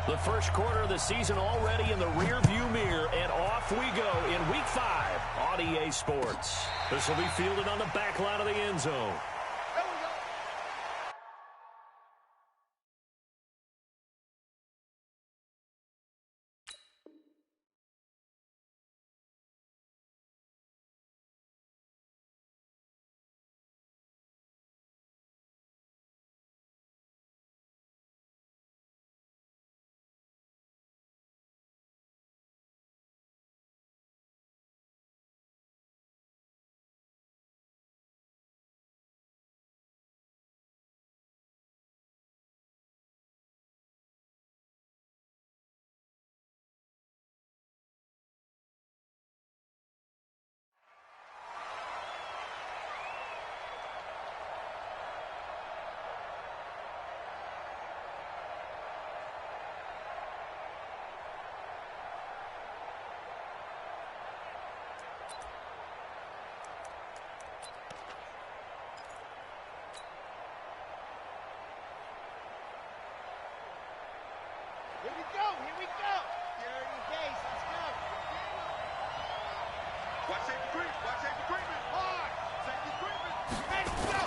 The first quarter of the season already in the rearview mirror, and off we go in Week 5 on EA Sports. This will be fielded on the back line of the end zone. Here we go. Dirty base, let's go. Watch safety creep, hard. Safety creeping, let's go.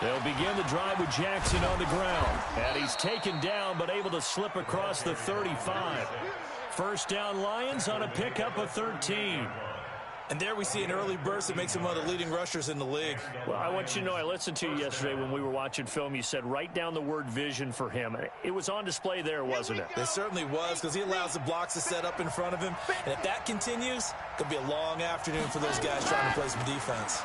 They'll begin the drive with Jackson on the ground. And he's taken down, but able to slip across the 35. First down Lions on a pickup of 13. And there we see an early burst that makes him one of the leading rushers in the league. Well, I want you to know, I listened to you yesterday when we were watching film. You said write down the word vision for him. It was on display there, wasn't it? It certainly was, because he allows the blocks to set up in front of him. And if that continues, it could be a long afternoon for those guys trying to play some defense.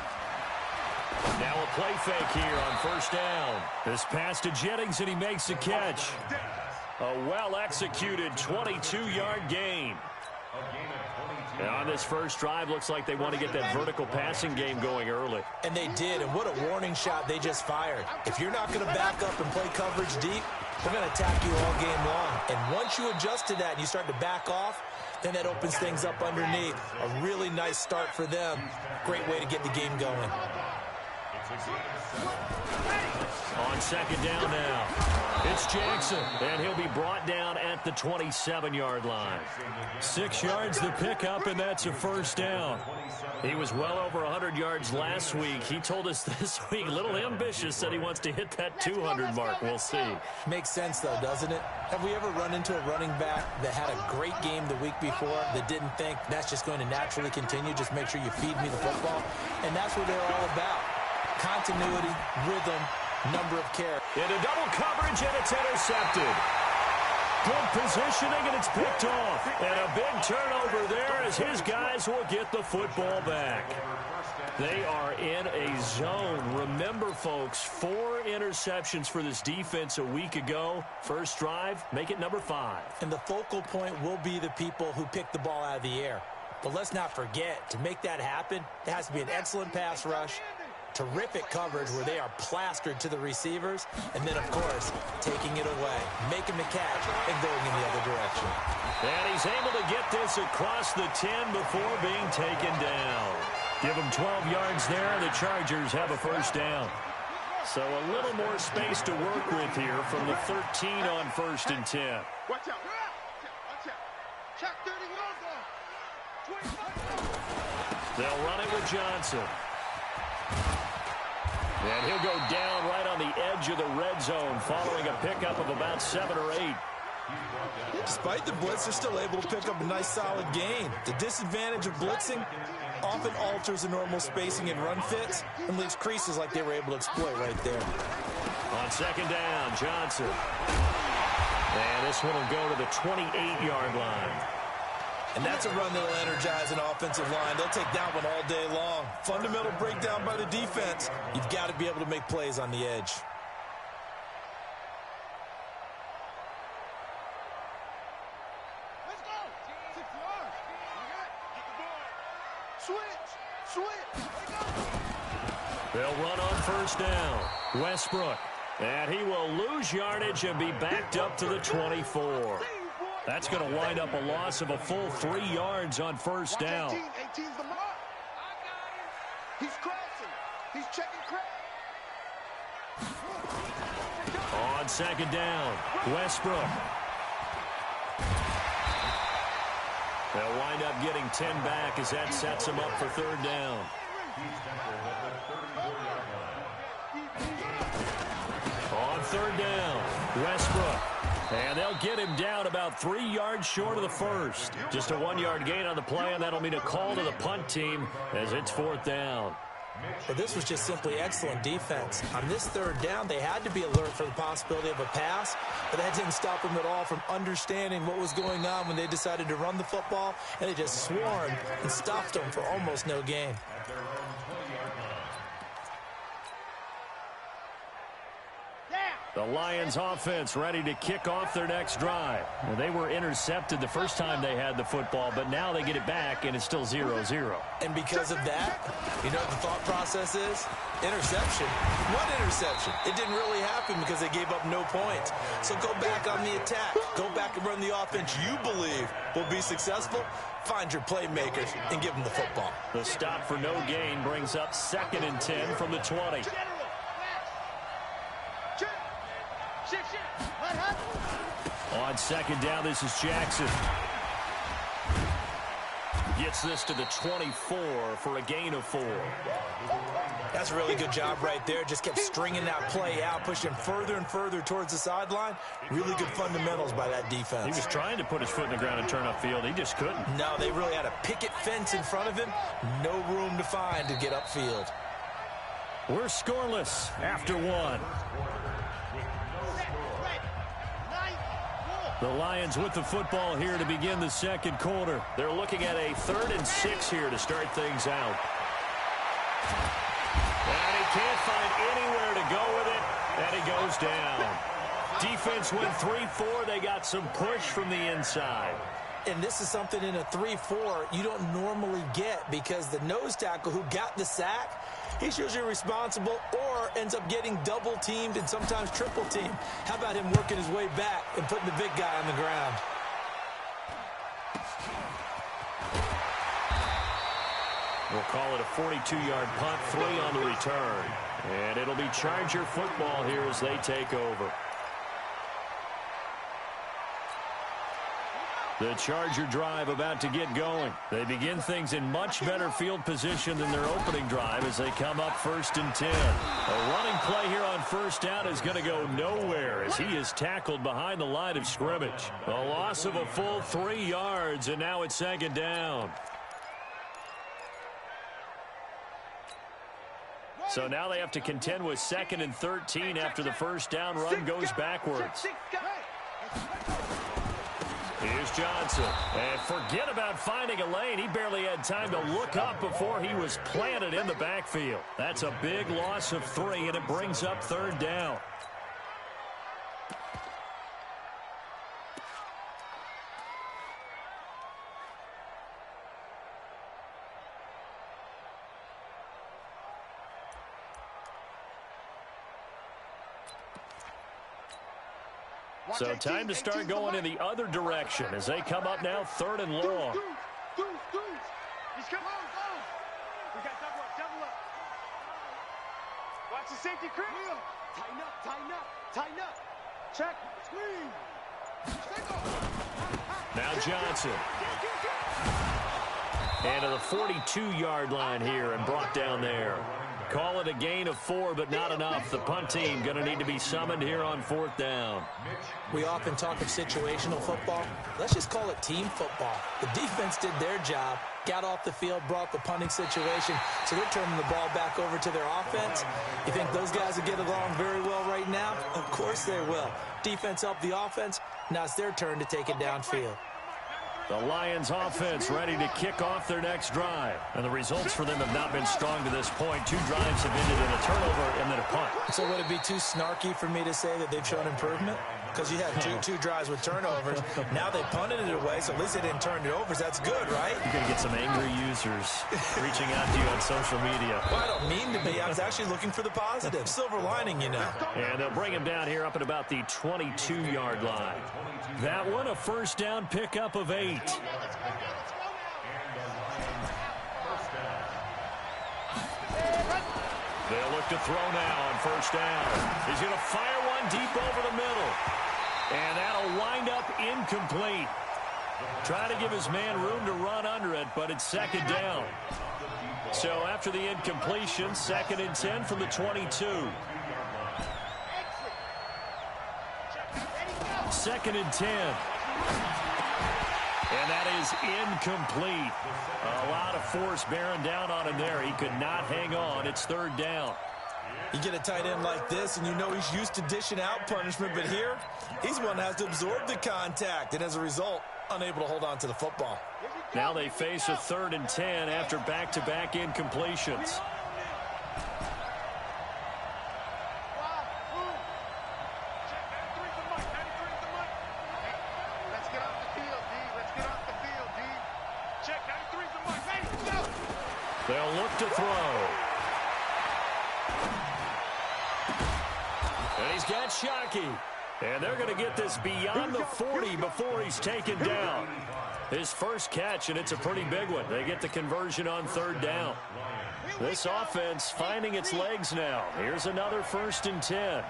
Now a play fake here on first down. This pass to Jennings, and he makes the catch. A well-executed 22-yard gain. And on this first drive, looks like they want to get that vertical passing game going early. And they did, and what a warning shot they just fired. If you're not going to back up and play coverage deep, we're going to attack you all game long. And once you adjust to that and you start to back off, then that opens things up underneath. A really nice start for them. Great way to get the game going. On second down now, it's Jackson, and he'll be brought down at the 27-yard line. 6 yards to pick up, and that's a first down. He was well over 100 yards last week. He told us this week, a little ambitious, said he wants to hit that 200 mark. We'll see. Makes sense, though, doesn't it? Have we ever run into a running back that had a great game the week before that didn't think that's just going to naturally continue? Just make sure you feed me the football. And that's what they're all about. Continuity, rhythm, number of carries. Into double coverage, and it's intercepted. Good positioning, and it's picked off. And a big turnover there as his guys will get the football back. They are in a zone. Remember, folks, 4 interceptions for this defense a week ago. First drive, make it number 5. And the focal point will be the people who pick the ball out of the air. But let's not forget, to make that happen, there has to be an excellent pass rush, terrific coverage where they are plastered to the receivers, and then, of course, taking it away, making the catch, and going in the other direction. And he's able to get this across the 10 before being taken down. Give him 12 yards there, and the Chargers have a first down. So a little more space to work with here from the 13 on first and 10. Watch out. Check 30 yards on. They'll run it with Johnson. And he'll go down right on the edge of the red zone following a pickup of about 7 or 8. Despite the blitz, they're still able to pick up a nice, solid gain. The disadvantage of blitzing often alters the normal spacing and run fits and leaves creases like they were able to exploit right there. On second down, Johnson. And this one will go to the 28-yard line. And that's a run that will energize an offensive line. They'll take that one all day long. Fundamental breakdown by the defense. You've got to be able to make plays on the edge. Let's go. 6 yards. Switch. They'll run on first down. Westbrook. And he will lose yardage and be backed up to the 24. That's going to wind up a loss of a full 3 yards on first down. 18's the mark. He's crossing. He's checking crack. On second down, Westbrook. They'll wind up getting 10 back as that sets them up for third down. On third down, Westbrook. And they'll get him down about 3 yards short of the first. Just a 1-yard gain on the play, and that'll mean a call to the punt team as it's fourth down. But this was just simply excellent defense. On this third down, they had to be alert for the possibility of a pass, but that didn't stop them at all from understanding what was going on when they decided to run the football, and they just swarmed and stuffed them for almost no gain. The Lions offense ready to kick off their next drive. Well, they were intercepted the first time they had the football, but now they get it back, and it's still 0-0. And because of that, you know what the thought process is? Interception. What interception? It didn't really happen because they gave up no points. So go back on the attack. Go back and run the offense you believe will be successful. Find your playmakers and give them the football. The stop for no gain brings up 2nd and 10 from the 20. On second down, this is Jackson. Gets this to the 24 for a gain of 4. That's a really good job right there. Just kept stringing that play out, pushing further and further towards the sideline. Really good fundamentals by that defense. He was trying to put his foot in the ground and turn upfield. He just couldn't. No, they really had a picket fence in front of him. No room to find to get upfield. We're scoreless after 1. The Lions with the football here to begin the second quarter. They're looking at a 3rd and 6 here to start things out. And he can't find anywhere to go with it, and he goes down. Defense went 3-4. They got some push from the inside. And this is something in a 3-4 you don't normally get because the nose tackle who got the sack, he's usually responsible or ends up getting double-teamed and sometimes triple-teamed. How about him working his way back and putting the big guy on the ground? We'll call it a 42-yard punt, 3 on the return. And it'll be Charger football here as they take over. The Charger drive about to get going. They begin things in much better field position than their opening drive as they come up 1st and 10. A running play here on first down is going to go nowhere as he is tackled behind the line of scrimmage. A loss of a full 3 yards, and now it's 2nd down. So now they have to contend with 2nd and 13 after the first down run goes backwards. Here's Johnson. And forget about finding a lane. He barely had time to look up before he was planted in the backfield. That's a big loss of 3, and it brings up 3rd down. So time to start going in the other direction as they come up now 3rd and long. He's coming. We got double up. Watch the safety creep. Tighten up. Check. Screen. Now Johnson. And to the 42-yard line here and brought down there. Call it a gain of 4, but not enough. The punt team going to need to be summoned here on 4th down. We often talk of situational football. Let's just call it team football. The defense did their job, got off the field, brought the punting situation, so they're turning the ball back over to their offense. You think those guys will get along very well right now? Of course they will. Defense helped the offense. Now it's their turn to take it downfield. The Lions offense ready to kick off their next drive. And the results for them have not been strong to this point. 2 drives have ended in a turnover and then a punt. So would it be too snarky for me to say that they've shown improvement? Because you had two drives with turnovers. Now they punted it away, so at least they didn't turn it over. So that's good, right? You're going to get some angry users reaching out to you on social media. Well, I don't mean to be. I was actually looking for the positive. Silver lining, you know. And they'll bring him down here up at about the 22-yard line. That one, a first down pickup of 8. They'll look to throw now on first down. He's going to fire one deep over the middle. And that'll wind up incomplete. Trying to give his man room to run under it, but it's second down. So after the incompletion, 2nd and 10 from the 22. 2nd and 10. And that is incomplete. A lot of force bearing down on him there. He could not hang on. It's 3rd down. You get a tight end like this, and you know he's used to dishing out punishment, but here, he's one that has to absorb the contact, and as a result, unable to hold on to the football. Now they face a 3rd and 10 after back-to-back incompletions. They'll look to throw. And he's got Shockey. And they're going to get this beyond the 40 before he's taken down. His first catch, and it's a pretty big one. They get the conversion on 3rd down. This offense finding its legs now. Here's another 1st and 10.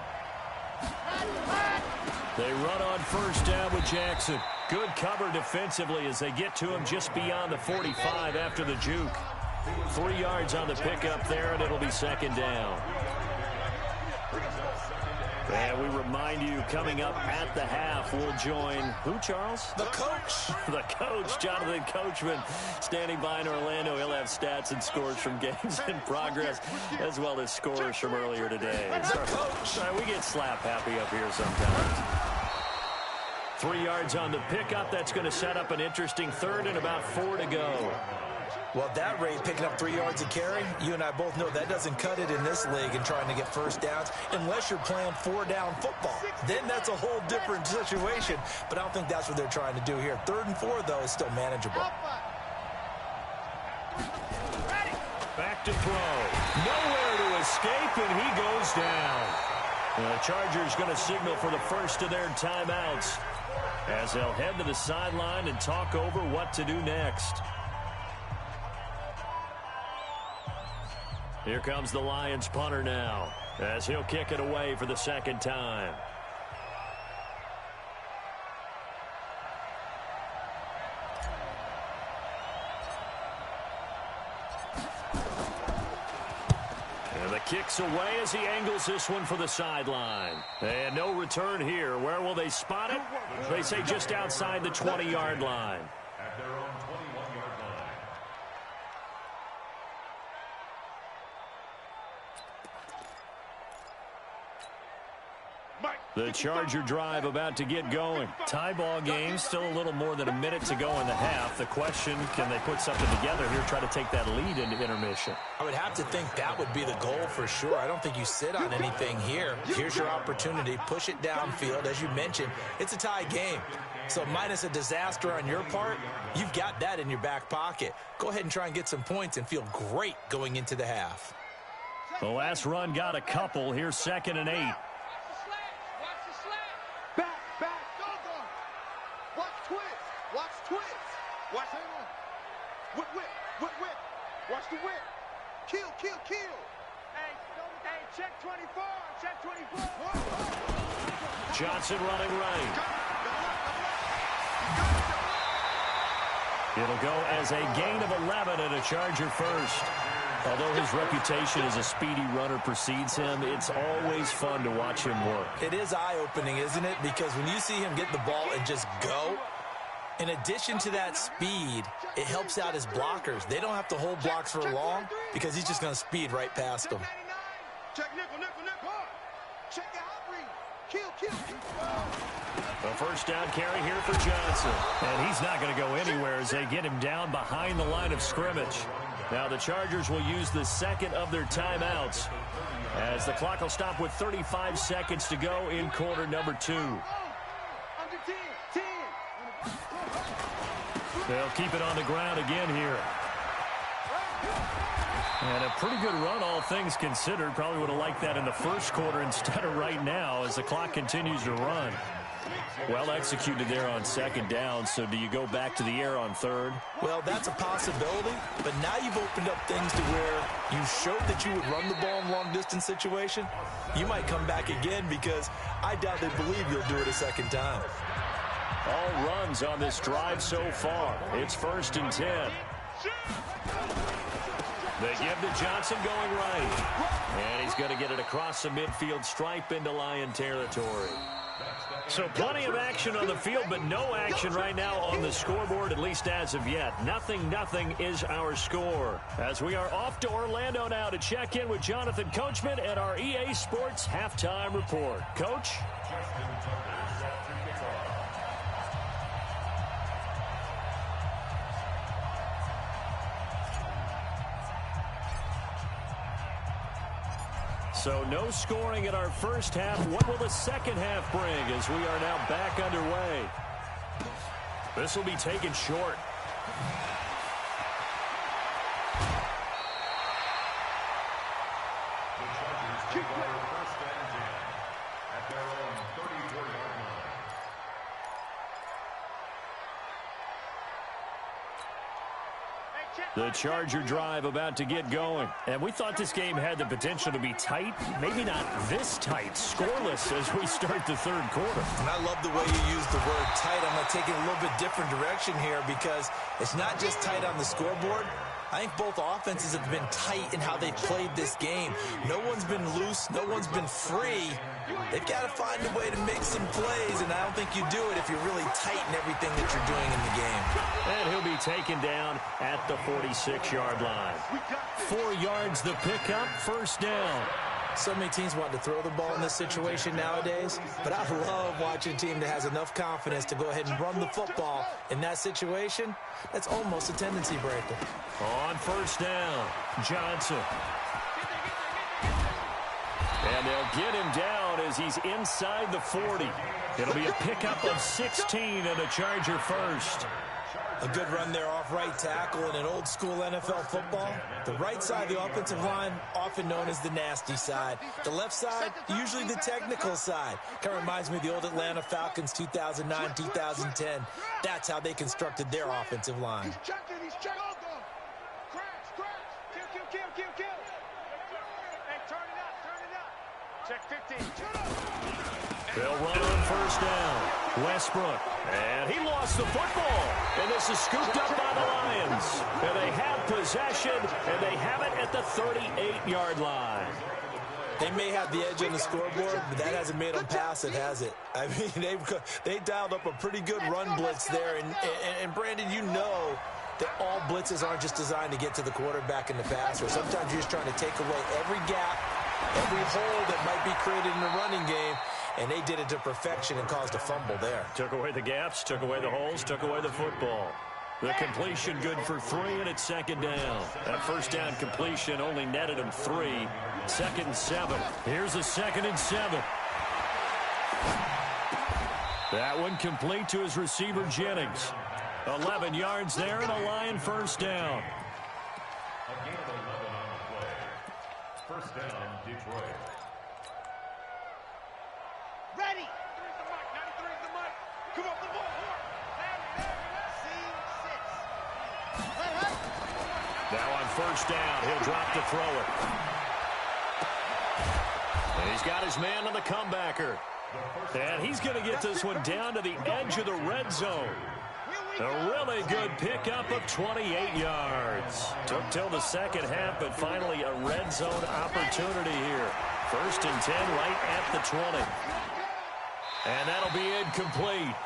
They run on 1st down with Jackson. Good cover defensively as they get to him just beyond the 45 after the juke. 3 yards on the pickup there, and it'll be 2nd down. And we remind you, coming up at the half, we'll join who, Charles? The coach. The coach, Jonathan Coachman, standing by in Orlando. He'll have stats and scores from games in progress, as well as scores from earlier today. The coach. We get slap happy up here sometimes. 3 yards on the pickup. That's going to set up an interesting 3rd and about 4 to go. Well, at that rate, picking up 3 yards a carry, you and I both know that doesn't cut it in this league and trying to get 1st downs unless you're playing 4-down football. Then that's a whole different situation, but I don't think that's what they're trying to do here. 3rd and 4, though, is still manageable. Back to throw. Nowhere to escape, and he goes down. The Chargers going to signal for the first of their timeouts as they'll head to the sideline and talk over what to do next. Here comes the Lions punter now as he'll kick it away for the 2nd time. And the kick's away as he angles this one for the sideline. And no return here. Where will they spot it? They say just outside the 20-yard line. At their own 21-yard line. The Charger drive about to get going. Tie ball game, still a little more than a minute to go in the half. The question, can they put something together here, try to take that lead into intermission? I would have to think that would be the goal for sure. I don't think you sit on anything here. Here's your opportunity. Push it downfield. As you mentioned, it's a tie game. So minus a disaster on your part, you've got that in your back pocket. Go ahead and try and get some points and feel great going into the half. The last run got a couple. Here's 2nd and 8. Watch the whip. Kill. Hey, check 24. Check 24. Johnson running right. It'll go as a gain of 11 and a Charger first. Although his reputation as a speedy runner precedes him, it's always fun to watch him work. It is eye-opening, isn't it? Because when you see him get the ball and just go, in addition to that speed, it helps out his blockers. They don't have to hold blocks for long because he's just going to speed right past them. Check nickel. Check the hot read. Kill. A first down carry here for Johnson. And he's not going to go anywhere as they get him down behind the line of scrimmage. Now the Chargers will use the 2nd of their timeouts as the clock will stop with 35 seconds to go in quarter number 2. Under 10. They'll keep it on the ground again here. And a pretty good run, all things considered. Probably would have liked that in the first quarter instead of right now as the clock continues to run. Well executed there on 2nd down. So do you go back to the air on 3rd? Well, that's a possibility, but now you've opened up things to where you showed that you would run the ball in long-distance situation. You might come back again because I doubt they believe you'll do it a 2nd time. All runs on this drive so far. It's 1st and 10. They give to Johnson going right. And he's going to get it across the midfield stripe into Lion territory. So plenty of action on the field, but no action right now on the scoreboard, at least as of yet. 0-0 is our score. As we are off to Orlando now to check in with Jonathan Coachman at our EA Sports Halftime Report. Coach? So no scoring in our first half. What will the second half bring as we are now back underway? This will be taken short. The Chargers take over 1st and 10 at their own 34-yard line. The Charger drive about to get going. And we thought this game had the potential to be tight. Maybe not this tight, scoreless as we start the third quarter. And I love the way you use the word tight. I'm going to take it a little bit different direction here because it's not just tight on the scoreboard. I think both offenses have been tight in how they played this game. No one's been loose. No one's been free. They've got to find a way to make some plays, and I don't think you do it if you're really tight in everything that you're doing in the game. And he'll be taken down at the 46-yard line. 4 yards the pickup, 1st down. So many teams want to throw the ball in this situation nowadays, but I love watching a team that has enough confidence to go ahead and run the football in that situation. That's almost a tendency breaker. On 1st down, Johnson. And they'll get him down as he's inside the 40. It'll be a pickup of 16 and a Charger first. A good run there off right tackle in an old-school NFL football. The right side of the offensive line, often known as the nasty side. The left side, usually the technical side. Kind of reminds me of the old Atlanta Falcons 2009, 2010. That's how they constructed their offensive line. He's checking. Crash. Kill. Hey, turn it up. Check 15. They'll run on 1st down. Westbrook. And he lost the football. And this is scooped up by the Lions. And they have possession, and they have it at the 38-yard line. They may have the edge on the scoreboard, but that hasn't made them pass it, has it? I mean, they dialed up a pretty good run blitz there. And Brandon, you know that all blitzes aren't just designed to get to the quarterback and the passer. Sometimes you're just trying to take away every gap, every hole that might be created in the running game, and they did it to perfection and caused a fumble there. Took away the gaps, took away the holes, took away the football. The completion good for 3, and it's 2nd down. That 1st down completion only netted him 3. 2nd and 7. Here's a 2nd and 7. That one complete to his receiver, Jennings. 11 yards there and a Lion 1st down. A gain of 11 on the play. 1st down, Detroit. Ready. 93's the mic. Come up the ball. Now on 1st down, he'll drop to throw it. And he's got his man on the comebacker. And he's going to get this one down to the edge of the red zone. A really good pickup of 28 yards. Took till the second half, but finally a red zone opportunity here. 1st and 10 right at the 20. And that'll be incomplete.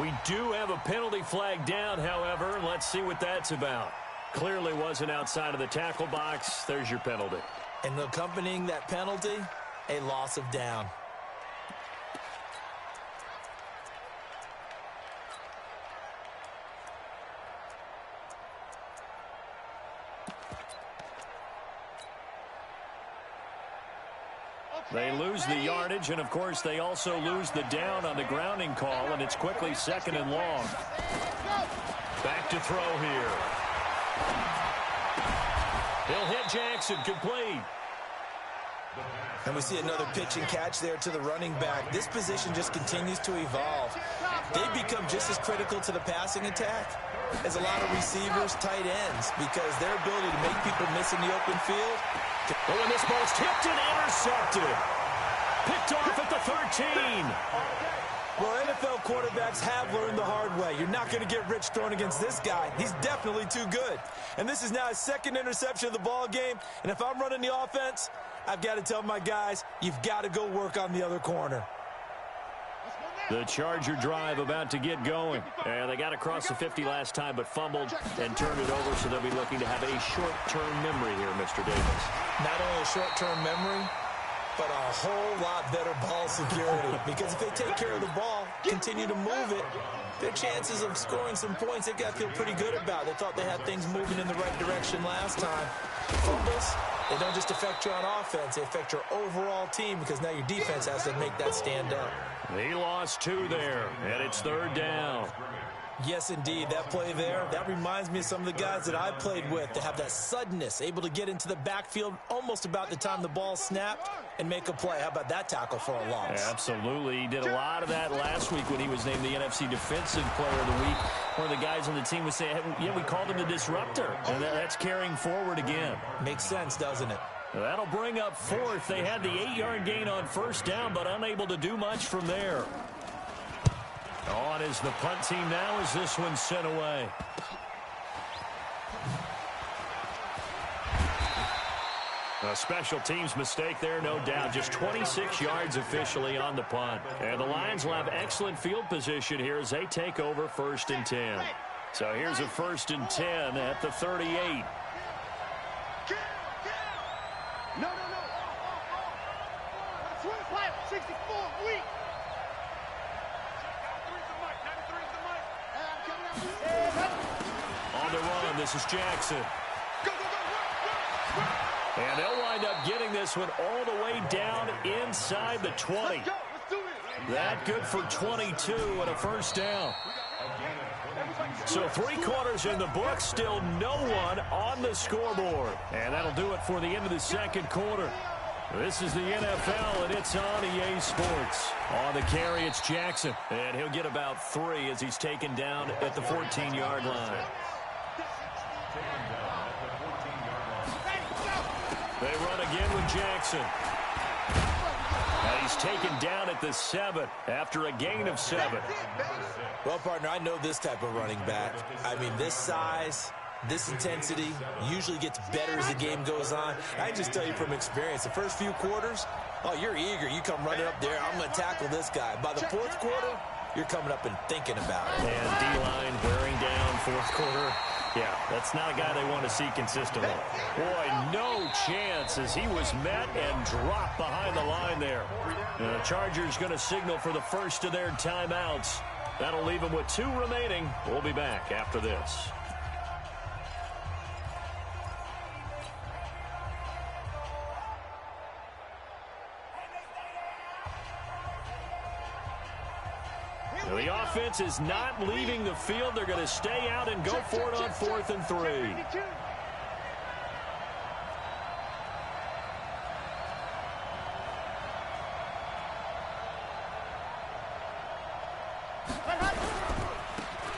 We do have a penalty flag down, however. Let's see what that's about. Clearly wasn't outside of the tackle box. There's your penalty. And accompanying that penalty, a loss of down. They lose the yardage, and, of course, they also lose the down on the grounding call, and it's quickly 2nd and long. Back to throw here. He'll hit Jackson, complete. And we see another pitch and catch there to the running back. This position just continues to evolve. They become just as critical to the passing attack as a lot of receivers, tight ends, because their ability to make people miss in the open field. Oh, and this ball's tipped and intercepted. Picked off at the 13. Well, NFL quarterbacks have learned the hard way. You're not going to get rich throwing against this guy. He's definitely too good. And this is now his second interception of the ball game. And if I'm running the offense, I've got to tell my guys, you've got to go work on the other corner. The Charger drive about to get going. And they got across the 50 last time, but fumbled and turned it over, so they'll be looking to have a short-term memory here, Mr. Davis. Not only a short-term memory, but a whole lot better ball security. Because if they take care of the ball, continue to move it, their chances of scoring some points, they've got to feel pretty good about. They thought they had things moving in the right direction last time. Fumbles, they don't just affect you on offense, they affect your overall team, because now your defense has to make that stand up. He lost 2 there, and it's 3rd down. Yes, indeed. That play there, that reminds me of some of the guys that I played with. They have that suddenness, able to get into the backfield almost about the time the ball snapped and make a play. How about that tackle for a loss? Absolutely. He did a lot of that last week when he was named the NFC Defensive Player of the Week. One of the guys on the team was saying, hey, yeah, we called him the disruptor. And that's carrying forward again. Makes sense, doesn't it? That'll bring up 4th. They had the 8-yard gain on 1st down, but unable to do much from there. On is the punt team now as this one's sent away. A special teams mistake there, no doubt. Just 26 yards officially on the punt. And the Lions will have excellent field position here as they take over 1st and 10. So here's a 1st and 10 at the 38. No. 64, weak. On the run, this is Jackson. And they'll wind up getting this one all the way down inside the 20. That good for 22 and a 1st down. So 3 quarters in the book, still no one on the scoreboard. And that'll do it for the end of the 2nd quarter. This is the NFL, and it's on EA Sports. On the carry, it's Jackson. And he'll get about 3 as he's taken down at the 14-yard line. They run again with Jackson. And he's taken down at the 7 after a gain of 7. Well, partner, I know this type of running back. I mean, this size, this intensity usually gets better as the game goes on. I can just tell you from experience, the first few quarters, oh, you're eager. You come running up there, I'm going to tackle this guy. By the 4th quarter, you're coming up and thinking about it. And D-line wearing down 4th quarter. Yeah, that's not a guy they want to see consistently. Boy, no chance as he was met and dropped behind the line there. The Chargers going to signal for the first of their timeouts. That'll leave them with 2 remaining. We'll be back after this. The offense is not leaving the field. They're going to stay out and go for it on 4th and 3.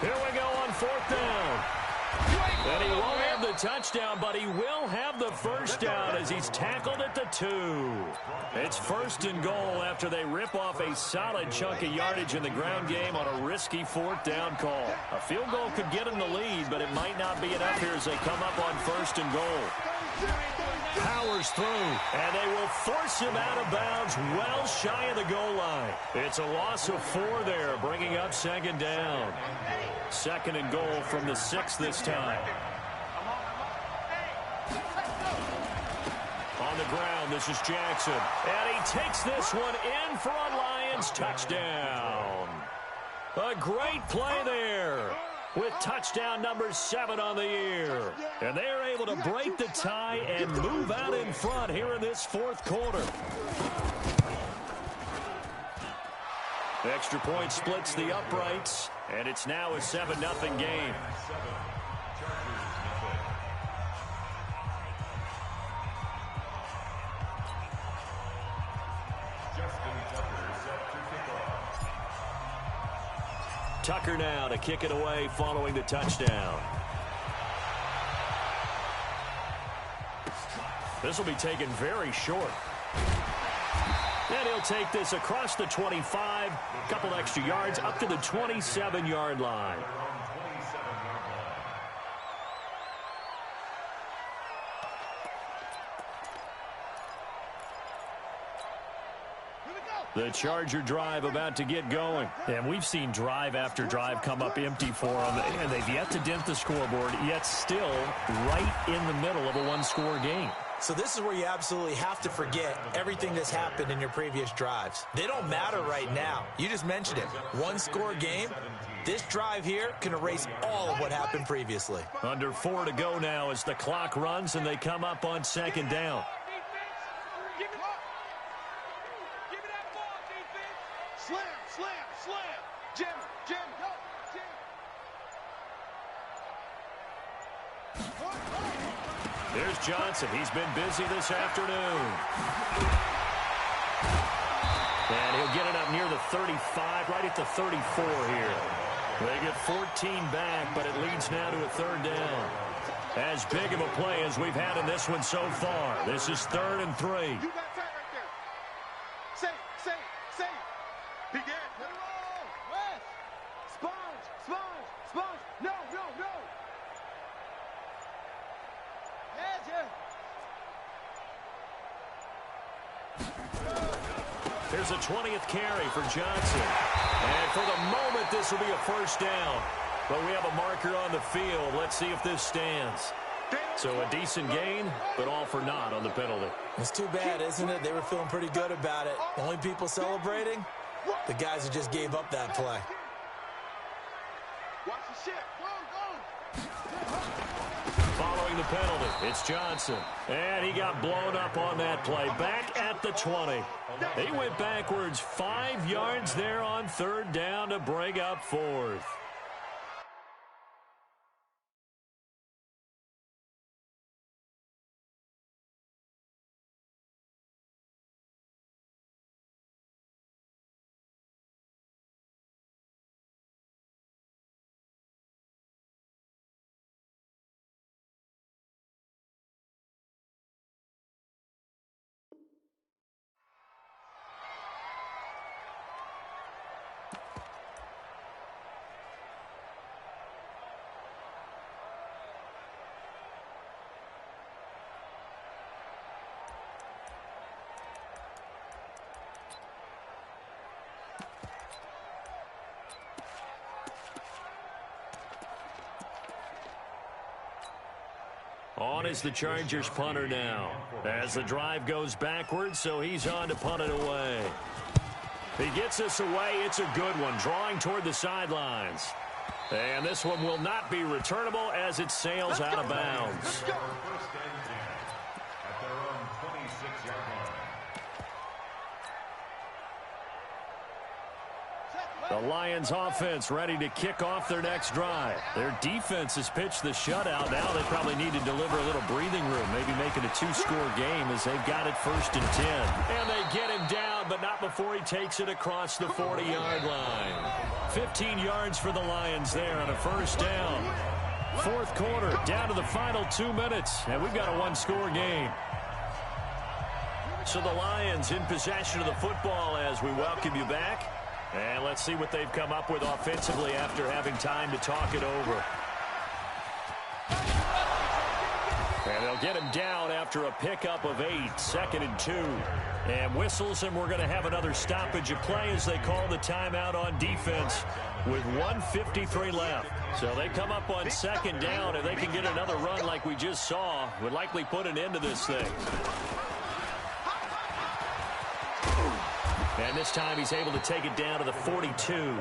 Here we go on 4th down. And he won't have the touchdown, but he will have the 1st down as he's tackled at the 2. It's 1st and goal after they rip off a solid chunk of yardage in the ground game on a risky 4th down call. A field goal could get them the lead, but it might not be enough here as they come up on 1st and goal. Powers through, and they will force him out of bounds well shy of the goal line. It's a loss of 4 there, bringing up 2nd down. 2nd and goal from the 6 this time. On the ground, this is Jackson. And he takes this one in for a Lions touchdown. A great play there with touchdown number 7 on the year. And they're able to break the tie and move out in front here in this 4th quarter. Extra point splits the uprights, and it's now a 7-0 game. Tucker now to kick it away following the touchdown. This will be taken very short. And he'll take this across the 25, a couple extra yards up to the 27-yard line. The Charger drive about to get going. And we've seen drive after drive come up empty for them, and they've yet to dent the scoreboard, yet still right in the middle of a one-score game. So this is where you absolutely have to forget everything that's happened in your previous drives. They don't matter right now. You just mentioned it. One-score game. This drive here can erase all of what happened previously. Under 4 to go now as the clock runs and they come up on second down. Slam, slam, slam. Jim, Jim, go, Jim. There's Johnson. He's been busy this afternoon. And he'll get it up near the 35, right at the 34 here. They get 14 back, but it leads now to a third down. As big of a play as we've had in this one so far. This is 3rd and 3. You got that right there. Say, begin. Let it roll. West. Sponge, sponge, sponge. No, no, no. There's a 20th carry for Johnson. And for the moment, this will be a first down. But we have a marker on the field. Let's see if this stands. So a decent gain, but all for naught on the penalty. It's too bad, isn't it? They were feeling pretty good about it. Only people celebrating, the guys who just gave up that play. Watch the shit. Go, go. Following the penalty, it's Johnson. And he got blown up on that play. Back at the 20. He went backwards 5 yards there on 3rd down to bring up 4th. On is the Chargers punter now. As the drive goes backwards, so he's on to punt it away. He gets this away. It's a good one, drawing toward the sidelines. And this one will not be returnable as it sails out of bounds. At their own 26-yard line. The Lions offense ready to kick off their next drive. Their defense has pitched the shutout. Now they probably need to deliver a little breathing room, maybe make it a 2-score game as they've got it 1st and 10. And they get him down, but not before he takes it across the 40-yard line. 15 yards for the Lions there on a first down. 4th quarter, down to the final 2 minutes, and we've got a 1-score game. So the Lions in possession of the football as we welcome you back. And let's see what they've come up with offensively after having time to talk it over. And they'll get him down after a pickup of 8, 2nd and 2. And whistles, and we're going to have another stoppage of play as they call the timeout on defense with 1:53 left. So they come up on 2nd down, and they can get another run like we just saw. Would likely put an end to this thing. And this time he's able to take it down to the 42.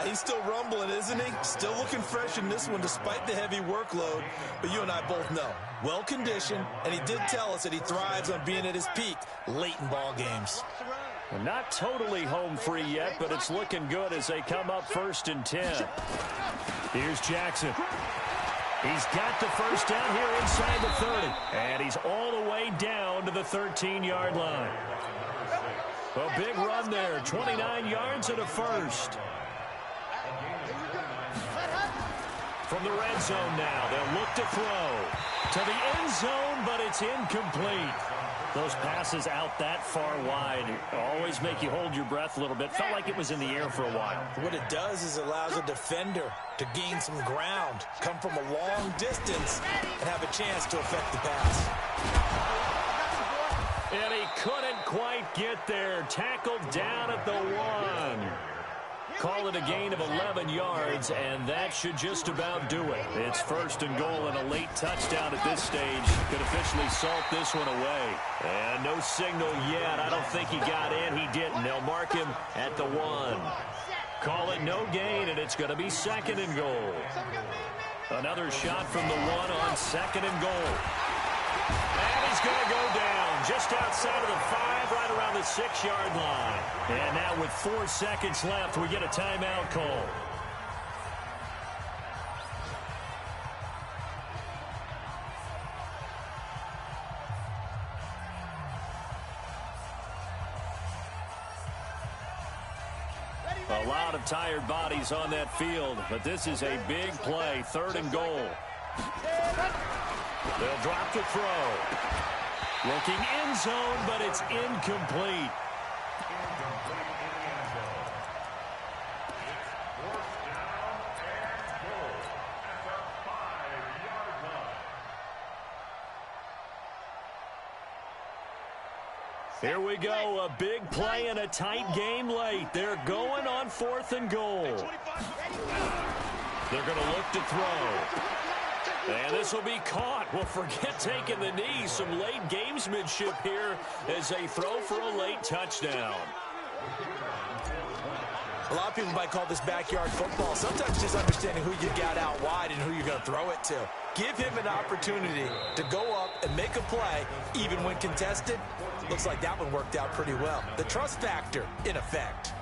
He's still rumbling, isn't he? Still looking fresh in this one despite the heavy workload. But you and I both know, well-conditioned, and he did tell us that he thrives on being at his peak late in ball games. Well, not totally home free yet, but it's looking good as they come up 1st and 10. Here's Jackson. He's got the first down here inside the 30. And he's all the way down to the 13-yard line. A big run there, 29 yards and a first. From the red zone now, they'll look to throw to the end zone, but it's incomplete. Those passes out that far wide always make you hold your breath a little bit. Felt like it was in the air for a while. What it does is it allows a defender to gain some ground, come from a long distance, and have a chance to affect the pass. And he couldn't quite get there. Tackled down at the 1. Call it a gain of 11 yards, and that should just about do it. It's 1st and goal, and a late touchdown at this stage could officially salt this one away. And no signal yet. I don't think he got in. He didn't. They'll mark him at the 1. Call it no gain, and it's going to be 2nd and goal. Another shot from the 1 on 2nd and goal. And he's going to go down just outside of the 5, right around the 6-yard line. And now with 4 seconds left, we get a timeout call. A lot of tired bodies on that field, but this is a big play, 3rd and goal. They'll drop the throw. Looking end zone, but it's incomplete. Here we go, a big play and a tight game late. They're going on 4th and goal. They're going to look to throw. And this will be caught. Well, forget taking the knee. Some late gamesmanship here as they throw for a late touchdown. A lot of people might call this backyard football. Sometimes just understanding who you got out wide and who you're going to throw it to. Give him an opportunity to go up and make a play, even when contested. Looks like that one worked out pretty well. The trust factor in effect.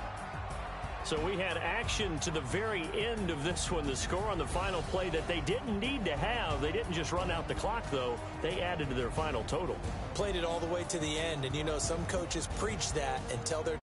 So we had action to the very end of this one. The score on the final play that they didn't need to have. They didn't just run out the clock, though. They added to their final total. Played it all the way to the end, and you know some coaches preach that and tell their